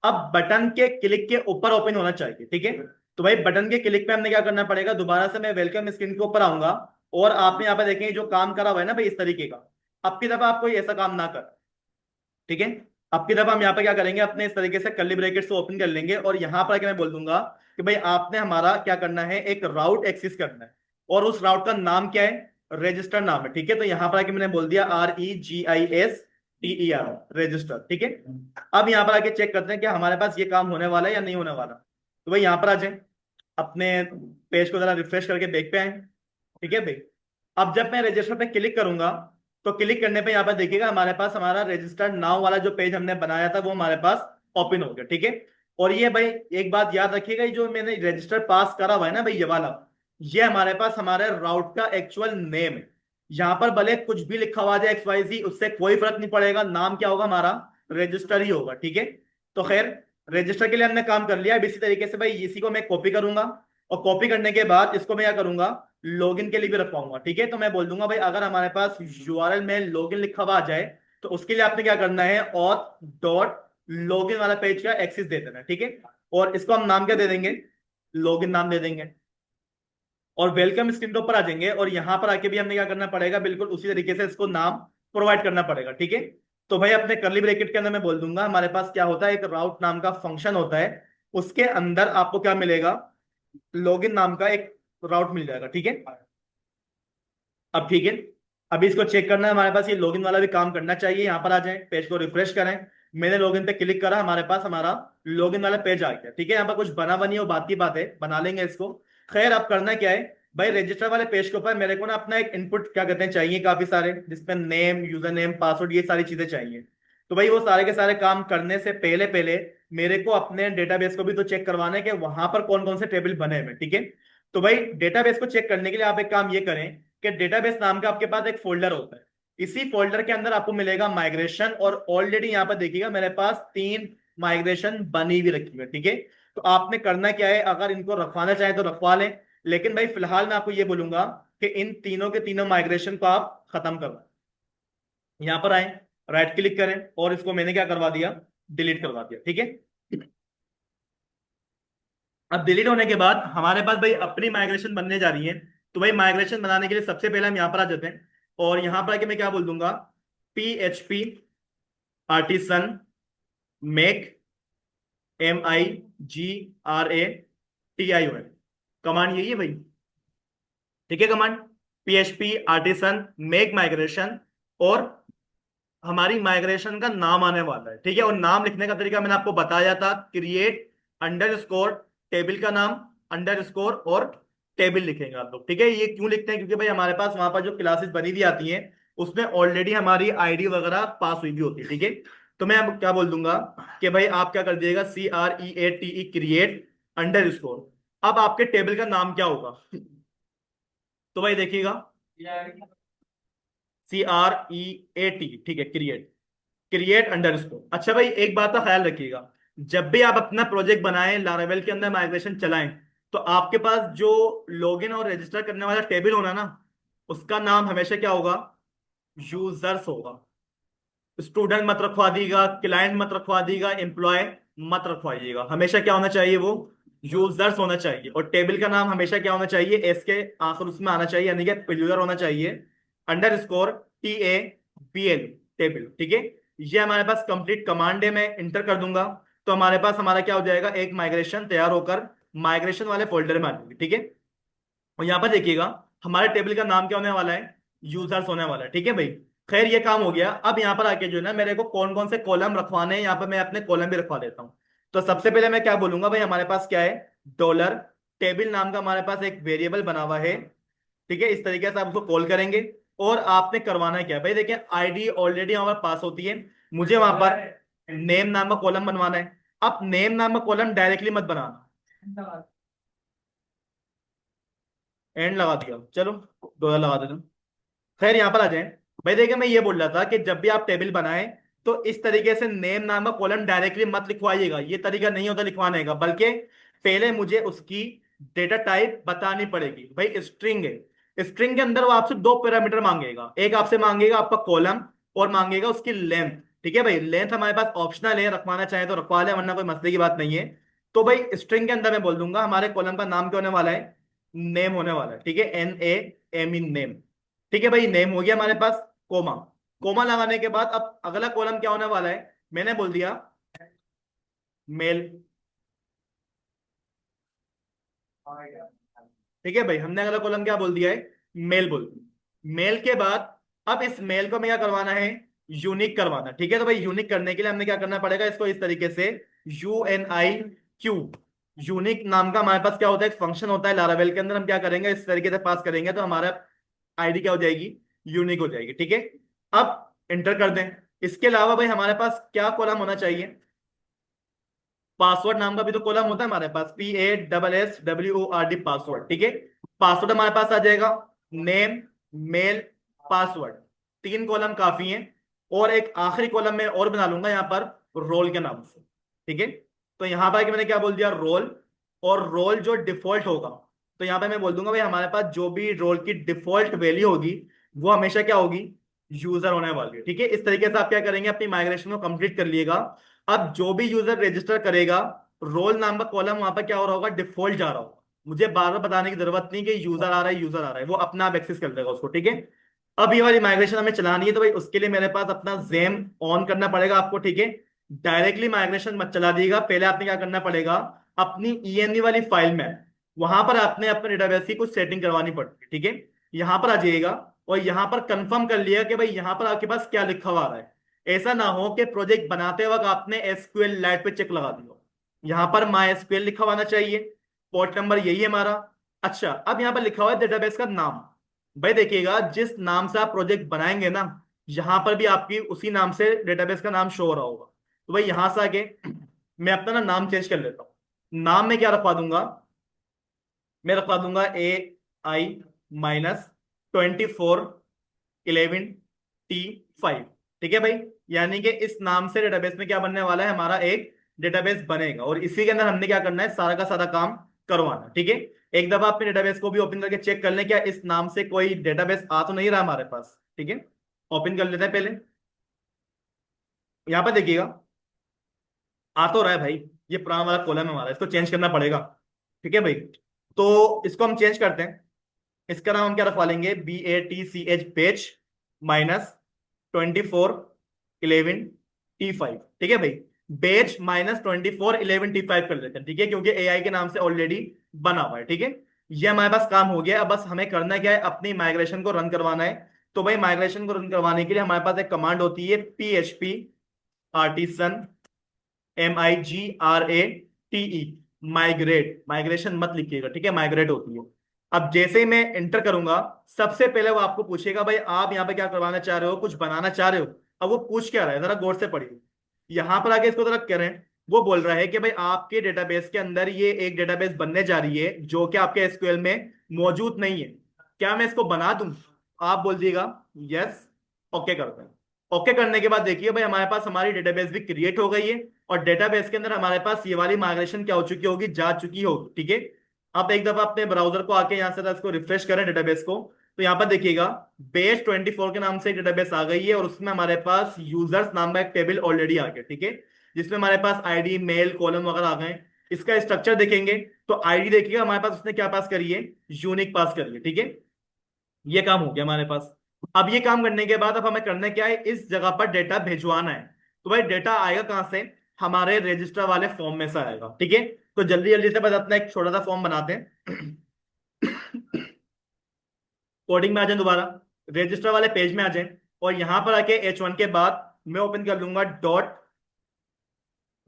अब बटन के क्लिक के ऊपर ओपन होना चाहिए। ठीक है। तो भाई बटन के क्लिक पे हमने क्या करना पड़ेगा, दोबारा से मैं वेलकम स्क्रीन के ऊपर आऊंगा, और आपने यहाँ पे देखेंगे जो काम करा हुआ है ना भाई इस तरीके का, अब की दफा आप कोई ऐसा काम ना कर। ठीक है। अब की दफा हम यहाँ पे क्या करेंगे, अपने इस तरीके से कर्ली ब्रैकेट से ओपन कर लेंगे, और यहाँ पर आके मैं बोल दूंगा कि भाई आपने हमारा क्या करना है, एक राउट एक्सेस करना है। और उस राउट का नाम क्या है, रजिस्टर नाम है। ठीक है। तो यहाँ पर आके मैंने बोल दिया REGISTER रजिस्टर। ठीक है। अब यहाँ पर आके चेक करते हैं कि हमारे पास ये काम होने वाला है या नहीं होने वाला। तो भाई यहाँ पर आ जाए, अपने पेज को जरा रिफ्रेश करके बैक पे आए। ठीक है भाई। अब जब मैं रजिस्टर पे क्लिक करूंगा, तो क्लिक करने पे यहाँ पर देखिएगा हमारे पास हमारा रजिस्टर्ड नाउ वाला जो पेज हमने बनाया था वो हमारे पास ओपन हो गया। ठीक है। और ये भाई एक बात याद रखिएगा, ये जो मैंने रजिस्टर पास करा हुआ है ना भाई ये वाला, ये हमारे पास हमारे राउट का एक्चुअल नेम है। यहाँ पर भले कुछ भी लिखा हुआ जाए XYZ, उससे कोई फर्क नहीं पड़ेगा, नाम क्या होगा हमारा, रजिस्टर ही होगा। ठीक है। तो खैर, रजिस्टर के लिए हमने काम कर लिया। अब इसी तरीके से भाई इसी को मैं कॉपी करूंगा, और कॉपी करने के बाद इसको मैं क्या करूंगा, लॉगिन के लिए भी रखवाऊंगा। ठीक है। तो मैं बोल दूंगा भाई अगर हमारे पास यूआरएल में लॉगिन लिखा हुआ आ जाए, तो उसके लिए आपने क्या करना है, ऑथ डॉट लॉगिन वाला पेज का एक्सेस दे देना है। ठीक है। और इसको हम नाम क्या दे देंगे, लॉगिन नाम दे देंगे। और वेलकम स्क्रीन के ऊपर आ जाएंगे, और यहां पर आके भी हमने क्या करना पड़ेगा, बिल्कुल उसी तरीके से इसको नाम प्रोवाइड करना पड़ेगा। ठीक है। तो भाई अपने कर्ली ब्रैकेट के अंदर मैं बोल दूंगा हमारे पास क्या होता है, एक राउट नाम का फंक्शन होता है, उसके अंदर आपको क्या मिलेगा, लॉगिन नाम का एक राउट मिल जाएगा, ठीक है। अब ठीक है, अभी इसको चेक करना है हमारे पास, ये लॉगिन वाला भी काम करना चाहिए। यहाँ पर आ जाए, पेज को रिफ्रेश करें, मैंने लॉगिन पे क्लिक करा, हमारे पास हमारा लॉगिन वाला पेज आ गया, ठीक है। यहाँ पर कुछ बना बनी हो, बात की बात है, बना लेंगे इसको। खैर, अब करना क्या है भाई, रजिस्टर वाले पेज के ऊपर मेरे को ना अपना एक इनपुट क्या कहते हैं चाहिए, काफी सारे, जिसमें नेम, यूजर नेम, पासवर्ड, ये सारी चीजें चाहिए। तो भाई वो सारे के सारे काम करने से पहले पहले मेरे को अपने डेटाबेस को भी तो चेक करवाना है कि वहां पर कौन कौन से टेबल बने हुए, ठीक है। तो भाई डेटाबेस को चेक करने के लिए आप एक काम ये करें कि डेटाबेस नाम का आपके पास एक फोल्डर होता है। इसी फोल्डर के अंदर आपको मिलेगा माइग्रेशन, और ऑलरेडी यहाँ पर देखिएगा मेरे पास 3 माइग्रेशन बनी हुई रखी हुई है, ठीक है। तो आपने करना क्या है, अगर इनको रखवाना चाहे तो रखवा लें, लेकिन भाई फिलहाल मैं आपको ये बोलूंगा कि इन तीनों के तीनों माइग्रेशन को आप खत्म करो। यहां पर आए, राइट क्लिक करें, और इसको मैंने क्या करवा दिया, डिलीट करवा दिया, ठीक है। अब डिलीट होने के बाद हमारे पास भाई अपनी माइग्रेशन बनने जा रही है। तो भाई माइग्रेशन बनाने के लिए सबसे पहले हम यहाँ पर आ जाते हैं, और यहाँ पर आके मैं क्या बोल दूंगा, PHP artisan make MIGRATION, command यही है भाई, ठीक है। Command PHP artisan make migration, और हमारी माइग्रेशन का नाम आने वाला है, ठीक है। और नाम लिखने का तरीका मैंने आपको बताया था, क्रिएट अंडरस्कोर टेबल का नाम अंडरस्कोर और टेबल लिखेंगे आप लोग, ठीक है। ये क्यों लिखते हैं, क्योंकि भाई हमारे पास वहां पर जो क्लासेस बनी हुई आती हैं उसमें ऑलरेडी हमारी आईडी वगैरह पास हुई भी होती है, ठीक है। तो मैं अब क्या बोल दूंगा कि भाई आप क्या कर दिएगा, CREATE क्रिएट अंडरस्कोर। अब आपके टेबल का नाम क्या होगा, तो भाई देखिएगा, CREAT, ठीक है, क्रिएट, क्रिएट अंडरस्कोर। अच्छा भाई एक बात का ख्याल रखिएगा, जब भी आप अपना प्रोजेक्ट बनाएं, लारावेल के अंदर माइग्रेशन चलाएं, तो आपके पास जो लॉगिन और रजिस्टर करने वाला टेबल होना ना, उसका नाम हमेशा क्या होगा, यूजर्स होगा। स्टूडेंट मत रखवा दीजिएगा, क्लाइंट मत रखवा दीजिएगा, एम्प्लॉय मत रखवाइएगा, हमेशा क्या होना चाहिए, वो यूजर्स होना चाहिए। और टेबल का नाम हमेशा क्या होना चाहिए, एस के आखिर उसमें आना चाहिए, यानी कि यूजर होना चाहिए, अंडरस्कोर TABL, टेबल, ठीक है। ये हमारे पास कंप्लीट कमांड है, मैं इंटर कर दूंगा, तो हमारे पास हमारा क्या हो जाएगा, एक माइग्रेशन तैयार होकर माइग्रेशन वाले फोल्डर में आ जाएगी, ठीक है। और यहाँ पर देखिएगा हमारे टेबल का नाम क्या होने वाला है, यूजर्स होने वाला है, ठीक है भाई। खैर ये काम हो गया, अब यहाँ पर आके जो है ना मेरे को कौन कौन से कॉलम रखवाने हैं, यहाँ पर मैं अपने कॉलम भी रखवा देता हूँ। तो सबसे पहले मैं क्या बोलूंगा भाई, हमारे पास क्या है, डॉलर टेबल नाम का हमारे पास एक वेरिएबल बना हुआ है, ठीक है। इस तरीके से आप उसको कॉल करेंगे, और आपने करवाना है क्या भाई, देखिए आईडी ऑलरेडी हमारे पास होती है, मुझे वहां पर नेम नाम का कॉलम बनवाना है। अब नेम नाम का कॉलम डायरेक्टली मत बनाना, एंड लगा दिया, चलो डॉलर लगा देता हूं। खैर यहाँ पर आ जाए, भाई देखिए मैं ये बोल रहा था कि जब भी आप टेबल बनाएं, तो इस तरीके से नेम नाम का कॉलम डायरेक्टली मत लिखवाइएगा, ये तरीका नहीं होता लिखवाने का, बल्कि पहले मुझे उसकी डेटा टाइप बतानी पड़ेगी। भाई स्ट्रिंग है, स्ट्रिंग के अंदर वो आपसे 2 पैरामीटर मांगेगा, एक आपसे मांगेगा आपका कॉलम, और मांगेगा उसकी लेंथ, ठीक है भाई। लेंथ हमारे पास ऑप्शनल है, रखवाना चाहे तो रखवा ले, वरना कोई मसले की बात नहीं है। तो भाई स्ट्रिंग के अंदर मैं बोल दूंगा हमारे कॉलम का नाम क्या होने वाला है, नेम होने वाला है, ठीक है, NAME नेम, ठीक है भाई। नेम हो गया हमारे पास, कोमा, कोमा लगाने के बाद अब अगला कॉलम क्या होने वाला है, मैंने बोल दिया मेल, ठीक है भाई। हमने अगला कॉलम क्या बोल दिया है, मेल बोल दिया। मेल के बाद अब इस मेल को हमें क्या करवाना है, यूनिक करवाना, ठीक है। तो भाई यूनिक करने के लिए हमें क्या करना पड़ेगा, इसको इस तरीके से UNIQ, यूनिक नाम का हमारे पास क्या होता है, एक फंक्शन होता है लारावेल के अंदर, हम क्या करेंगे इस तरीके से पास करेंगे, तो हमारा आईडी क्या हो जाएगी, यूनिक हो जाएगी, ठीक है। अब इंटर कर दें। इसके अलावा भाई हमारे पास क्या कॉलम होना चाहिए, पासवर्ड नाम का भी तो कॉलम होता है हमारे पास, PASSWORD, पासवर्ड, ठीक है। पासवर्ड हमारे पास आ जाएगा, नेम, मेल, पासवर्ड, 3 कॉलम काफी हैं। और एक आखिरी कॉलम में और बना लूंगा यहाँ पर, रोल के नाम से, ठीक है। तो यहाँ पर मैंने क्या बोल दिया, रोल, और रोल जो डिफॉल्ट होगा, तो यहाँ पे मैं बोल दूंगा भाई हमारे पास जो भी रोल की डिफॉल्ट वैल्यू होगी, वो हमेशा क्या होगी, यूजर होने वाली है, ठीक है। इस तरीके से आप क्या करेंगे, अपनी माइग्रेशन को कंप्लीट कर लिएगा। अब जो भी यूजर रजिस्टर करेगा, रोल नाम का कॉलम वहां पर क्या हो रहा होगा, डिफॉल्ट जा रहा होगा, मुझे बार बार बताने की जरूरत नहीं कि यूजर आ रहा है, यूजर आ रहा है, वो अपना आप एक्सेस कर देगा उसको, ठीक है। अब ये वाली माइग्रेशन हमें चलानी है, तो भाई उसके लिए मेरे पास अपना जेम ऑन करना पड़ेगा आपको, ठीक है। डायरेक्टली माइग्रेशन मत चला दिएगा, पहले आपने क्या करना पड़ेगा, अपनी ENV वाली फाइल में वहां पर आपने अपने डेटाबेस की कुछ सेटिंग करवानी पड़ती है, ठीक है। यहाँ पर आ जाइएगा और यहाँ पर कंफर्म कर लिया कि भाई यहाँ पर आपके पास क्या लिखा हुआ आ रहा है। ऐसा ना हो कि प्रोजेक्ट बनाते वक्त आपने एसक्यूएल लाइट पे चेक लगा दिया। यहाँ पर माई एसक्यूएल लिखा हुआ आना चाहिए। पोर्ट नंबर यही है हमारा। अच्छा, अब यहाँ पर लिखा हुआ है डेटाबेस का नाम। भाई देखिएगा, जिस नाम से आप प्रोजेक्ट बनाएंगे ना, यहाँ पर भी आपकी उसी नाम से डेटाबेस का नाम शो हो रहा होगा। तो भाई यहां से आगे मैं अपना ना नाम चेंज कर लेता हूँ। नाम में क्या रखवा दूंगा, मैं रखवा दूंगा AI-2411T5। ठीक है भाई। यानी कि इस नाम से डेटाबेस में क्या बनने वाला है, हमारा एक डेटाबेस बनेगा और इसी के अंदर हमने क्या करना है, सारा का सारा काम करवाना। ठीक है। एक दफा अपने डेटाबेस को भी ओपन करके चेक कर लें क्या इस नाम से कोई डेटाबेस आ तो नहीं रहा हमारे पास। ठीक है, ओपन कर लेते हैं पहले। यहाँ पर देखिएगा, आ तो रहा है भाई। ये पुराना वाला कॉलम है हमारा, इसको चेंज करना पड़ेगा। ठीक है भाई, तो इसको हम चेंज करते हैं। इसका नाम हम क्या रखवा लेंगे, BATCH पेज -2411T5। ठीक है भाई, बेच -2411T5 कर लेते हैं। ठीक है, क्योंकि AI के नाम से ऑलरेडी बना हुआ है। ठीक है, ये हमारे पास काम हो गया। अब बस हमें करना क्या है, अपनी माइग्रेशन को रन करवाना है। तो भाई माइग्रेशन को रन करवाने के लिए हमारे पास एक कमांड होती है, PHP artisan MIGRATE, migrate. Migration मत लिखिएगा, ठीक है, माइग्रेट होती है। अब जैसे ही मैं इंटर करूंगा, सबसे पहले वो आपको पूछेगा भाई आप यहाँ पे क्या करवाना चाह रहे हो, कुछ बनाना चाह रहे हो। अब वो पूछ क्या रहा है, जरा गौर से पढ़िए। यहाँ पर आगे इसको जरा करें। वो बोल रहा है कि भाई आपके डेटाबेस के अंदर ये एक डेटाबेस बनने जा रही है जो कि आपके एसक्यूएल में मौजूद नहीं है। क्या मैं इसको बना दूं? आप बोल दिएगा यस, ओके करते हैं। ओके करने के बाद देखिए भाई, हमारे पास हमारी डेटाबेस भी क्रिएट हो गई है और डेटाबेस के अंदर हमारे पास ये वाली माइग्रेशन क्या हो चुकी होगी, जा चुकी होगी। ठीक है। आप एक दफा अपने ब्राउजर को आके यहाँ से इसको रिफ्रेश करें डेटाबेस को। तो यहाँ पर देखिएगा, बेस 24 के नाम से एक डेटाबेस आ गई है और उसमें हमारे पास यूजर्स नाम का एक टेबल ऑलरेडी आ गया। ठीक है, जिसमें हमारे पास आईडी, मेल, कॉलम वगैरह आ गए। इसका स्ट्रक्चर देखेंगे तो आईडी देखिएगा हमारे पास उसने क्या पास करी है, यूनिक पास करी है। ठीक है, ये काम हो गया हमारे पास। अब ये काम करने के बाद अब हमें करना क्या है, इस जगह पर डेटा भिजवाना है। तो भाई डेटा आएगा कहां से, हमारे रजिस्टर वाले फॉर्म में से आएगा। ठीक है, तो जल्दी जल्दी से बस अपना एक छोटा सा फॉर्म बनाते हैं। कोडिंग में आ जाए, दोबारा रजिस्टर वाले पेज में आ जाए और यहां पर आके H1 के बाद मैं ओपन कर लूंगा डॉट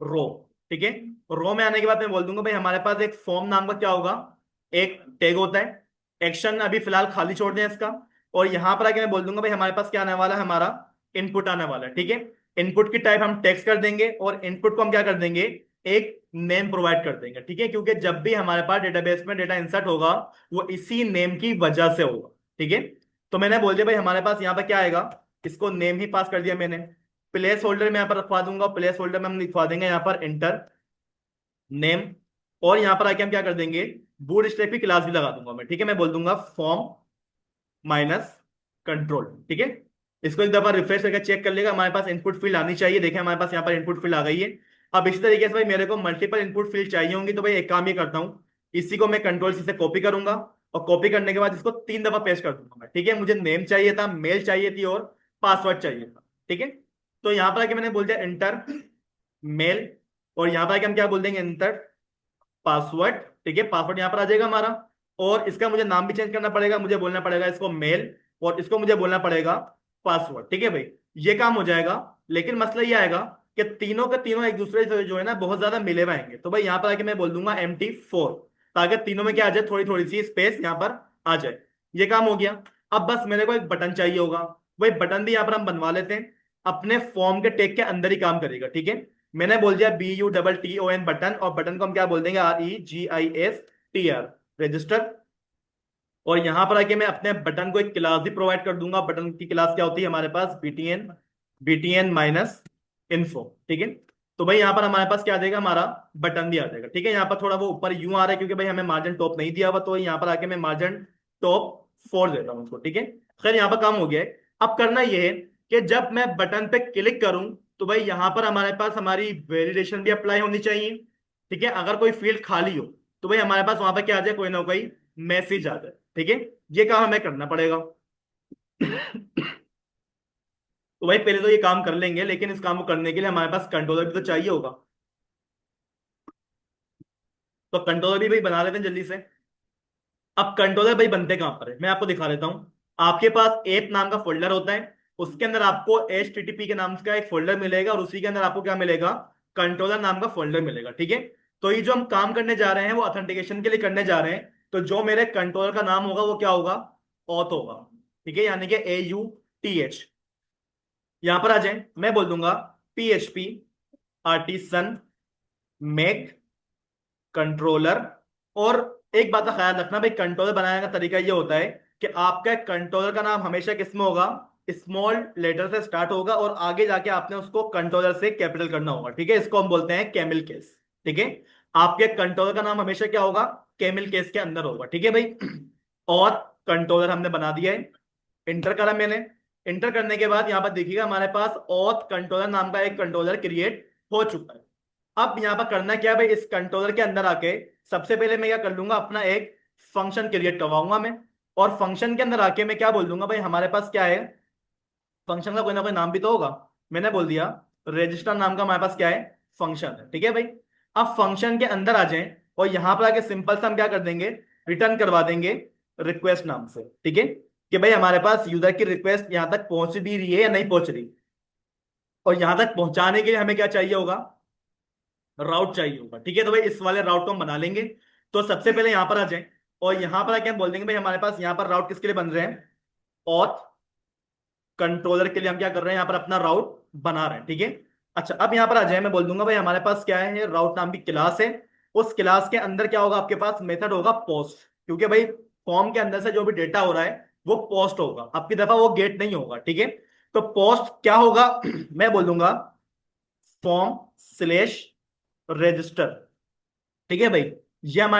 रो। ठीक है, रो में आने के बाद मैं बोल दूंगा भाई हमारे पास एक फॉर्म नाम का क्या होगा, एक टैग होता है। एक्शन अभी फिलहाल खाली छोड़ दें इसका। और यहां पर आके मैं बोल दूंगा भाई हमारे पास क्या आने वाला है, हमारा इनपुट आने वाला है। ठीक है, इनपुट की टाइप हम टेक्स्ट कर देंगे और इनपुट को हम क्या कर देंगे, एक नेम प्रोवाइड कर देंगे। ठीक है, क्योंकि जब भी हमारे पास डेटाबेस में डेटा इंसर्ट होगा वो इसी नेम की वजह से होगा। ठीक है, तो मैंने बोल दिया भाई हमारे पास यहाँ पर क्या आएगा, इसको नेम ही पास कर दिया मैंने। प्लेस होल्डर में यहाँ पर रखवा दूंगा, प्लेस होल्डर में हम लिखवा देंगे यहाँ पर इंटर नेम। और यहाँ पर आके हम क्या कर देंगे, बूट स्ट्रैप की क्लास भी लगा दूंगा मैं। ठीक है, मैं बोल दूंगा फॉर्म माइनस कंट्रोल। ठीक है, इसको एक दफा रिफ्रेश करके चेक कर लेगा, हमारे पास इनपुट फील्ड आनी चाहिए। देखिए हमारे पास यहाँ पर इनपुट फील्ड आ गई है। अब इसी तरीके से भाई मेरे को मल्टीपल इनपुट फील्ड चाहिए होंगी, तो भाई एक काम ये करता हूँ, इसी को मैं कंट्रोल से कॉपी करूंगा और कॉपी करने के बाद इसको 3 दफा पेस्ट कर दूंगा मैं। ठीक है, मुझे नेम चाहिए था, मेल चाहिए थी और पासवर्ड चाहिए था। ठीक है, तो यहाँ पर आके मैंने बोल दिया इंटर मेल और यहाँ पर आके हम क्या बोल देंगे, इंटर पासवर्ड। ठीक है, पासवर्ड यहाँ पर आ जाएगा हमारा। और इसका मुझे नाम भी चेंज करना पड़ेगा, मुझे बोलना पड़ेगा इसको मेल और इसको मुझे बोलना पड़ेगा पासवर्ड। ठीक है भाई, ये काम हो जाएगा। लेकिन मसला ये आएगा कि तीनों के तीनों एक दूसरे से जो है ना बहुत ज्यादा मिले हुए आएंगे। तो भाई यहाँ पर आके मैं बोल दूंगा MT4, ताकि तीनों में क्या आ जाए, थोड़ी थोड़ी सी स्पेस यहाँ पर आ जाए। ये काम हो गया। अब बस मेरे को एक बटन चाहिए होगा, वही बटन भी यहाँ पर हम बनवा लेते हैं। अपने फॉर्म के टेक के अंदर ही काम करेगा। ठीक है, मैंने बोल दिया BUTTON बटन और बटन को हम क्या बोल देंगे, REGISTR रजिस्टर। और यहां पर आके मैं अपने बटन को एक क्लास भी प्रोवाइड कर दूंगा। बटन की क्लास क्या होती है हमारे पास, BTN माइनस इन्फो। ठीक है, तो भाई यहाँ पर हमारे पास क्या आ जाएगा, हमारा बटन भी आ जाएगा। ठीक है, यहाँ पर थोड़ा वो ऊपर यूं आ रहा है क्योंकि भाई हमें मार्जिन टॉप नहीं दिया हुआ, तो यहाँ पर आके मैं मार्जिन टॉप 4 देता हूँ उसको। ठीक है, खैर यहाँ पर काम हो गया है। अब करना यह है कि जब मैं बटन पे क्लिक करूं तो भाई यहां पर हमारे पास हमारी वैलिडेशन भी अप्लाई होनी चाहिए। ठीक है, अगर कोई फील्ड खाली हो तो भाई हमारे पास वहां पर क्या आ जाए, कोई ना कोई मैसेज आ जाए। ठीक है, ये काम हमें करना पड़ेगा। तो भाई पहले तो ये काम कर लेंगे, लेकिन इस काम को करने के लिए हमारे पास कंट्रोलर भी तो चाहिए होगा। तो कंट्रोलर भी भाई बना लेते हैं जल्दी से। अब कंट्रोलर भाई बनते कहां पर है, मैं आपको दिखा देता हूं। आपके पास एप नाम का फोल्डर होता है, उसके अंदर आपको HTTP के नाम का एक फोल्डर मिलेगा, और उसी के अंदर आपको क्या मिलेगा, कंट्रोलर नाम का फोल्डर मिलेगा, ठीक है। तो ये जो हम काम करने जा रहे हैं वो ऑथेंटिकेशन के लिए करने जा रहे हैं, तो जो मेरे कंट्रोलर का नाम होगा वो क्या होगा, ऑथ होगा, ठीक है, यानी कि AUTH। यहां पर आ जाए, मैं बोल दूंगा PHP आर्टिसन मेक कंट्रोलर। और एक बात का ख्याल रखना भाई, कंट्रोलर बनाने का तरीका ये होता है कि आपका कंट्रोलर का नाम हमेशा किसमें होगा, स्मॉल लेटर से स्टार्ट होगा, और आगे जाके आपने उसको कंट्रोलर से कैपिटल करना होगा, ठीक है। इसको हम बोलते हैं कैमिल केस, ठीक है। आपके कंट्रोलर का नाम हमेशा क्या होगा, कैमिल केस के अंदर होगा, ठीक है भाई। और कंट्रोलर हमने बना दिया है, इंटर करा मैंने। इंटर करने के बाद यहां पर देखिएगा हमारे पास ऑथ कंट्रोलर नाम का एक कंट्रोलर क्रिएट हो चुका है। अब यहां पर करना क्या है भाई, इस कंट्रोलर के अंदर आके सबसे पहले मैं क्या कर लूंगा, अपना एक फंक्शन क्रिएट करवाऊंगा मैं। और फंक्शन के अंदर आके मैं क्या बोल दूंगा भाई, हमारे पास क्या है, फंक्शन का कोई ना कोई नाम भी तो होगा। मैंने बोल दिया रजिस्टर नाम का हमारे पास क्या है, फंक्शन है, ठीक है भाई। अब फंक्शन के अंदर आ जाएं, और यहां पर आके सिंपल सा हम क्या कर देंगे, रिटर्न करवा देंगे रिक्वेस्ट नाम से, ठीक है। कि भाई हमारे पास यूजर की रिक्वेस्ट यहां तक पहुंच भी रही है या नहीं पहुंच रही। और यहां तक पहुंचाने के लिए हमें क्या चाहिए होगा, राउट चाहिए होगा, ठीक है। तो भाई इस वाले राउट को हम बना लेंगे। तो सबसे पहले यहां पर आ जाएं, और यहां पर आके हम बोल देंगे भाई हमारे पास यहां पर राउट किसके लिए बन रहे हैं, ऑथ कंट्रोलर के लिए हम क्या कर रहे हैं, यहां पर अपना राउट बना रहे हैं, ठीक है। अच्छा, अब यहां पर आ जाए, मैं बोल दूंगा भाई हमारे पास क्या है, राउट नाम की क्लास है। उस क्लास के अंदर क्या होगा, आपके पास मेथड होगा पोस्ट, क्योंकि भाई फॉर्म के अंदर से जो भी डेटा हो रहा है वो पोस्ट होगा, अब की दफा वो गेट नहीं होगा, ठीक है। तो पोस्ट क्या होगा, मैं बोल दूंगा फॉर्म स्लेश रजिस्टर, ठीक है भाई। ये हमारे